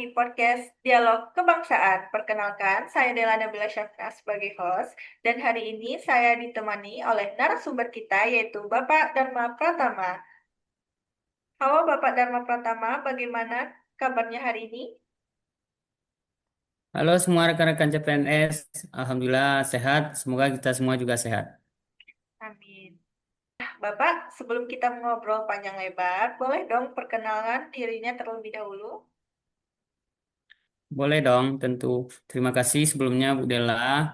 di podcast Dialog Kebangsaan. Perkenalkan, saya Dela Nabila Syafna sebagai host, dan hari ini saya ditemani oleh narasumber kita, yaitu Bapak Dharma Pratama. Halo Bapak Dharma Pratama, bagaimana kabarnya hari ini? Halo semua rekan-rekan CPNS, Alhamdulillah sehat. Semoga kita semua juga sehat. Amin. Bapak, sebelum kita ngobrol panjang lebar, boleh dong perkenalkan dirinya terlebih dahulu? Boleh dong, tentu. Terima kasih sebelumnya Bu Della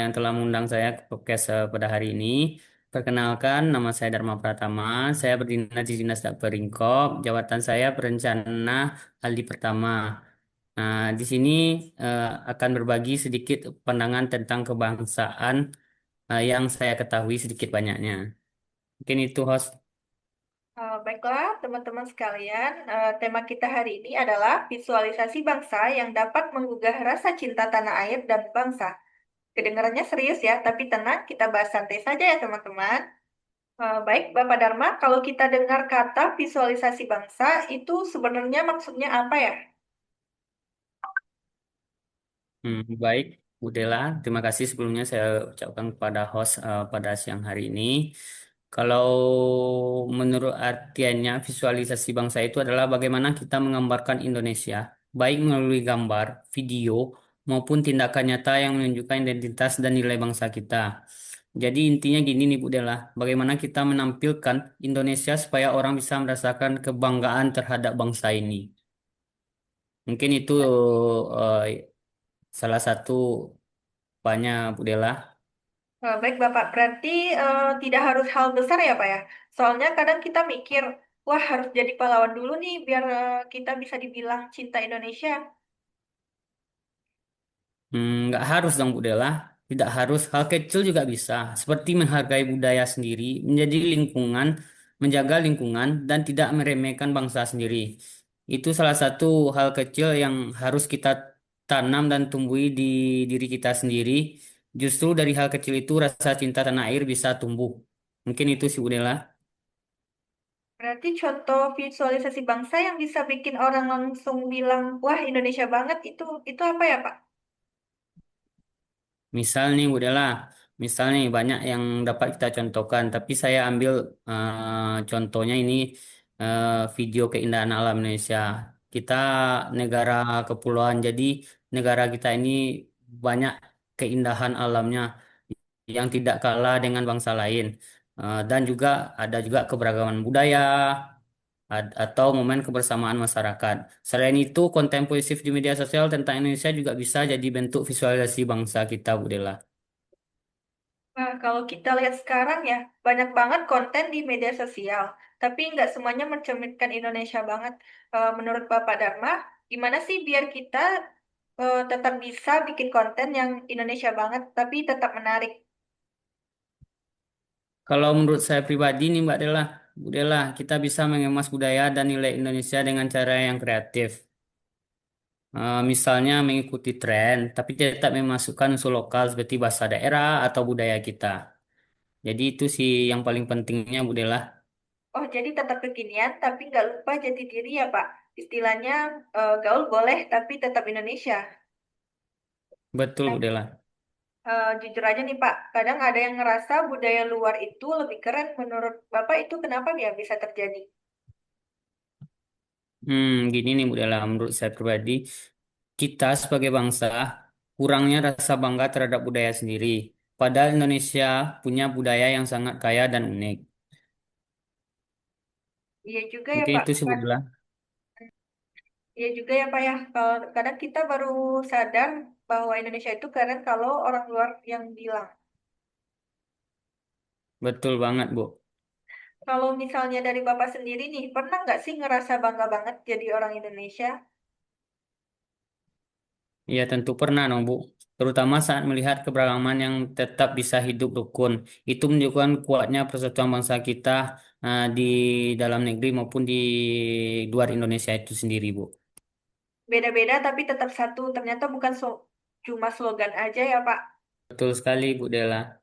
yang telah mengundang saya ke podcast pada hari ini. Perkenalkan, nama saya Dharma Pratama. Saya berdinas di Dinas Dakperingkop. Jabatan saya perencana Aldi Pertama. Nah, di sini akan berbagi sedikit pandangan tentang kebangsaan yang saya ketahui sedikit banyaknya. Mungkin itu host. Baiklah, teman-teman sekalian, tema kita hari ini adalah visualisasi bangsa yang dapat menggugah rasa cinta tanah air dan bangsa. Kedengarannya serius ya, tapi tenang, kita bahas santai saja ya teman-teman. Baik, Bapak Dharma, kalau kita dengar kata visualisasi bangsa, itu sebenarnya maksudnya apa ya? Baik, Bu Dela. Terima kasih sebelumnya saya ucapkan kepada host pada siang hari ini. Kalau menurut artiannya, visualisasi bangsa itu adalah bagaimana kita menggambarkan Indonesia, baik melalui gambar, video, maupun tindakan nyata yang menunjukkan identitas dan nilai bangsa kita. Jadi intinya gini nih Bu Dela, bagaimana kita menampilkan Indonesia supaya orang bisa merasakan kebanggaan terhadap bangsa ini. Mungkin itu eh, salah satu banyak Bu Dela. Baik, Bapak, berarti tidak harus hal besar ya, Pak ya? Soalnya kadang kita mikir, wah harus jadi pahlawan dulu nih biar kita bisa dibilang cinta Indonesia. Nggak harus dong Bu Dela. Tidak harus. Hal kecil juga bisa. Seperti menghargai budaya sendiri, menjadi lingkungan, menjaga lingkungan, dan tidak meremehkan bangsa sendiri. Itu salah satu hal kecil yang harus kita tanam dan tumbuhi di diri kita sendiri. Justru dari hal kecil itu rasa cinta tanah air bisa tumbuh. Mungkin itu sih Bu Dela. Berarti contoh visualisasi bangsa yang bisa bikin orang langsung bilang, wah Indonesia banget, itu apa ya, Pak? Misal nih Bu Dela, misal nih banyak yang dapat kita contohkan, tapi saya ambil contohnya ini video keindahan alam Indonesia. Kita negara kepulauan, jadi negara kita ini banyak keindahan alamnya yang tidak kalah dengan bangsa lain. Dan juga ada juga keberagaman budaya atau momen kebersamaan masyarakat. Selain itu, konten positif di media sosial tentang Indonesia juga bisa jadi bentuk visualisasi bangsa kita, Bu Dela. Nah, kalau kita lihat sekarang ya, banyak banget konten di media sosial, tapi nggak semuanya mencerminkan Indonesia banget. Menurut Bapak Dharma, gimana sih biar kita tetap bisa bikin konten yang Indonesia banget, tapi tetap menarik? Kalau menurut saya pribadi nih Mbak Dela, Bu Dela, kita bisa mengemas budaya dan nilai Indonesia dengan cara yang kreatif. Misalnya mengikuti tren, tapi tetap memasukkan unsur lokal seperti bahasa daerah atau budaya kita. Jadi itu sih yang paling pentingnya Bu Dela. Oh, jadi tetap kekinian, tapi nggak lupa jati diri ya, Pak. Istilahnya gaul boleh, tapi tetap Indonesia. Betul Bu Dela. Jujur aja nih Pak, kadang ada yang ngerasa budaya luar itu lebih keren. Menurut Bapak itu kenapa ya bisa terjadi? Gini nih Bu Dela, menurut saya pribadi, kita sebagai bangsa kurangnya rasa bangga terhadap budaya sendiri. Padahal Indonesia punya budaya yang sangat kaya dan unik. Iya juga ya Mungkin Pak. itu sih Bu Dela. Iya juga ya Pak ya. Kalau kadang kita baru sadar bahwa Indonesia itu keren kalau orang luar yang bilang. Betul banget Bu. Kalau misalnya dari Bapak sendiri nih, pernah nggak sih ngerasa bangga banget jadi orang Indonesia? Iya tentu pernah dong Bu. Terutama saat melihat keberagaman yang tetap bisa hidup rukun. Itu menunjukkan kuatnya persatuan bangsa kita di dalam negeri maupun di luar Indonesia itu sendiri Bu. Beda-beda tapi tetap satu. Ternyata bukan cuma slogan aja ya Pak. Betul sekali Bu Dela.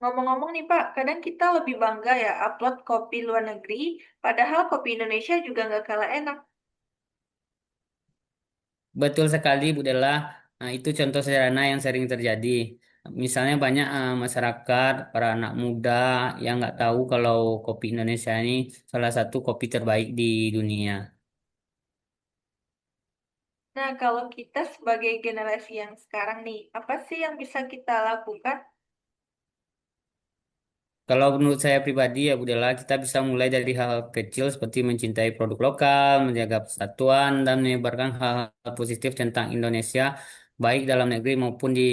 Ngomong-ngomong nih Pak, kadang kita lebih bangga ya upload kopi luar negeri, padahal kopi Indonesia juga nggak kalah enak. Betul sekali, Bu Dela. Nah, itu contoh sederhana yang sering terjadi. Misalnya banyak masyarakat, para anak muda yang nggak tahu kalau kopi Indonesia ini salah satu kopi terbaik di dunia. Nah, kalau kita sebagai generasi yang sekarang nih, apa sih yang bisa kita lakukan? Kalau menurut saya pribadi ya Bu Dela, kita bisa mulai dari hal kecil seperti mencintai produk lokal, menjaga persatuan, dan menyebarkan hal-hal positif tentang Indonesia, baik dalam negeri maupun di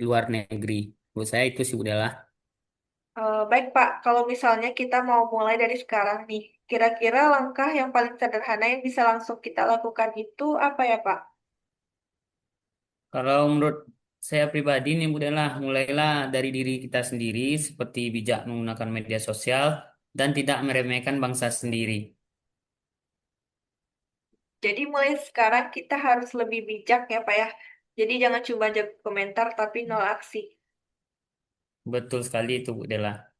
luar negeri. Menurut saya itu sih Bu Dela. Baik, Pak. Kalau misalnya kita mau mulai dari sekarang nih, kira-kira langkah yang paling sederhana yang bisa langsung kita lakukan itu apa ya, Pak? Kalau menurut saya pribadi nih Bu Dela, mulailah dari diri kita sendiri seperti bijak menggunakan media sosial dan tidak meremehkan bangsa sendiri. Jadi mulai sekarang kita harus lebih bijak ya, Pak ya. Jadi jangan cuma jago komentar tapi nol aksi. Betul sekali itu Bu Dela.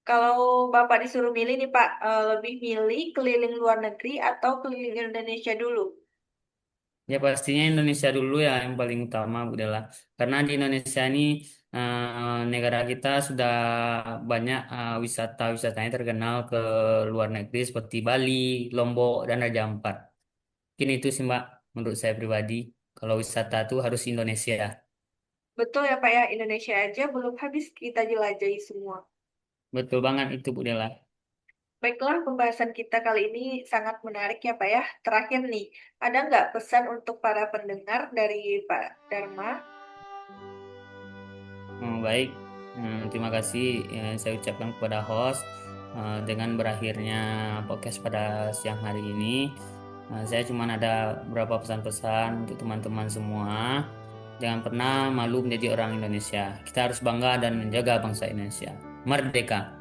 Kalau Bapak disuruh milih nih, Pak, lebih milih keliling luar negeri atau keliling Indonesia dulu? Ya pastinya Indonesia dulu ya yang paling utama Bu Dela. Karena di Indonesia ini negara kita sudah banyak wisata-wisatanya terkenal ke luar negeri seperti Bali, Lombok, dan Raja Ampat. Mungkin itu sih Mbak menurut saya pribadi. Kalau wisata itu harus Indonesia. Betul ya, Pak ya. Indonesia aja belum habis kita jelajahi semua. Betul banget itu Bu Dela. Baiklah, pembahasan kita kali ini sangat menarik ya, Pak ya. Terakhir nih, ada nggak pesan untuk para pendengar dari Pak Dharma? Baik, terima kasih saya ucapkan kepada host dengan berakhirnya podcast pada siang hari ini. Saya cuma ada beberapa pesan-pesan untuk teman-teman semua. Jangan pernah malu menjadi orang Indonesia. Kita harus bangga dan menjaga bangsa Indonesia. Merdeka.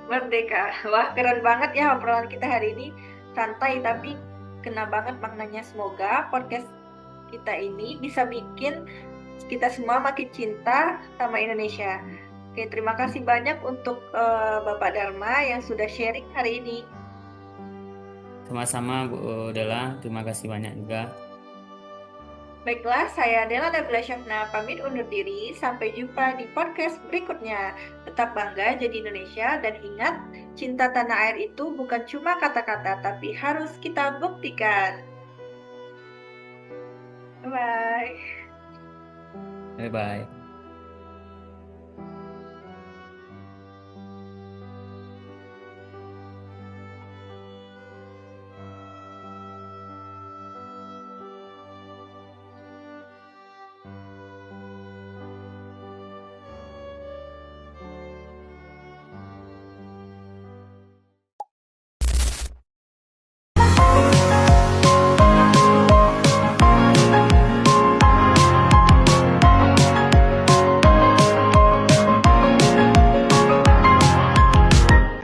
Merdeka. Wah, keren banget ya obrolan kita hari ini. Santai tapi kena banget maknanya. Semoga podcast kita ini bisa bikin kita semua makin cinta sama Indonesia. Oke, terima kasih banyak untuk Bapak Dharma yang sudah sharing hari ini. Sama-sama Bu Dela. Terima kasih banyak juga. Baiklah, saya Dela Nabila Syafna pamit undur diri. Sampai jumpa di podcast berikutnya. Tetap bangga jadi Indonesia dan ingat, cinta tanah air itu bukan cuma kata-kata, tapi harus kita buktikan. Bye-bye. Bye-bye.